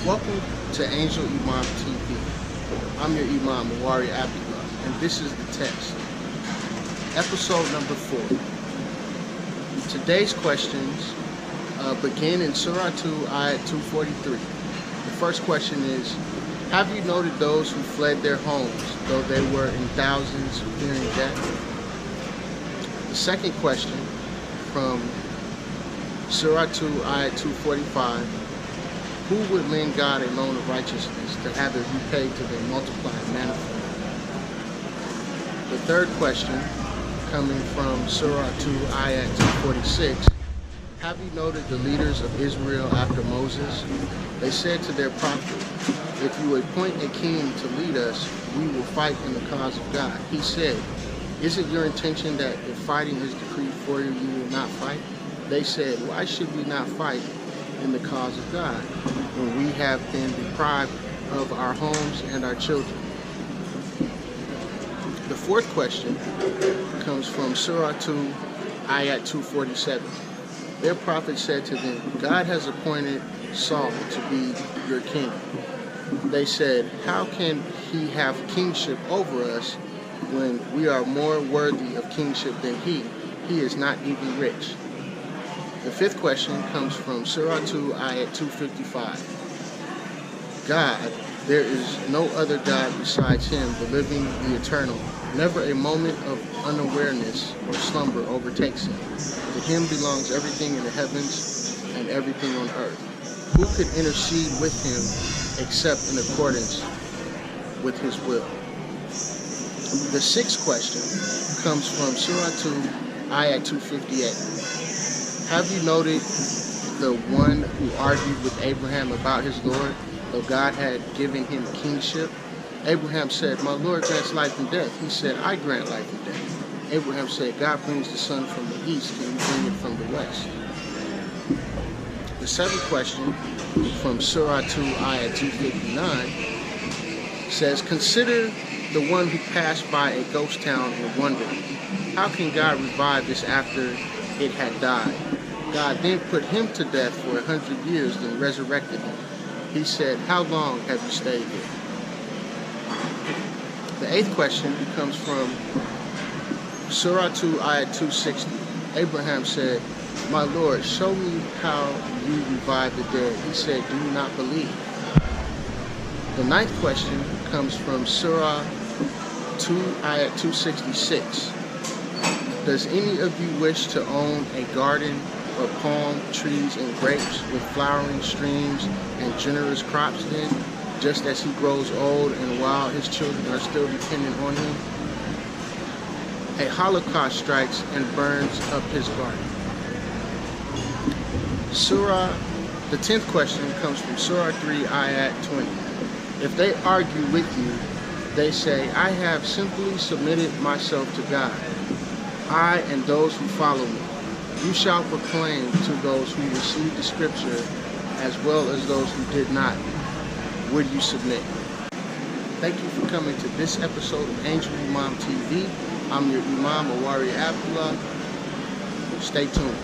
Welcome to Angel Imam TV. I'm your Imam, Abdullah, and this is the test. Episode number 4. Today's questions begin in Surah 2, Ayat 243. The first question is, have you noted those who fled their homes, though they were in thousands fearing death? The second question from Surah 2, Ayat 245. Who would lend God a loan of righteousness to have it repaid to them multiplied manifold? The third question, coming from Surah 2, Ayat 246. Have you noted the leaders of Israel after Moses? They said to their prophet, if you appoint a king to lead us, we will fight in the cause of God. He said, is it your intention that if fighting is decreed for you, you will not fight? They said, why should we not fight in the cause of God when we have been deprived of our homes and our children? The fourth question comes from Surah 2, Ayat 247. Their prophet said to them, God has appointed Saul to be your king. They said, how can he have kingship over us when we are more worthy of kingship than he? He is not even rich. The fifth question comes from Surah 2, Ayat 255. God, there is no other God besides him, the living, the eternal. Never a moment of unawareness or slumber overtakes him. To him belongs everything in the heavens and everything on earth. Who could intercede with him except in accordance with his will? The sixth question comes from Surah 2, Ayat 258. Have you noted the one who argued with Abraham about his Lord, though God had given him kingship? Abraham said, my Lord grants life and death. He said, I grant life and death. Abraham said, God brings the sun from the east, can you bring it from the west? The seventh question from Surah 2, Ayat 259 says, consider the one who passed by a ghost town and wondered, how can God revive this after it had died? God then put him to death for 100 years, then resurrected him. He said, how long have you stayed here? The eighth question comes from Surah 2, Ayat 260. Abraham said, my Lord, show me how you revive the dead. He said, do you not believe? The ninth question comes from Surah 2, Ayat 266. Does any of you wish to own a garden or palm trees and grapes with flowering streams and generous crops then, just as he grows old and while his children are still dependent on him? A holocaust strikes and burns up his garden. The 10th question comes from Surah 3, Ayat 20. If they argue with you, they say, I have simply submitted myself to God, I and those who follow me. You shall proclaim to those who received the scripture as well as those who did not. Would you submit? Thank you for coming to this episode of Angel Imam TV. I'm your Imam, Abdullah. Stay tuned.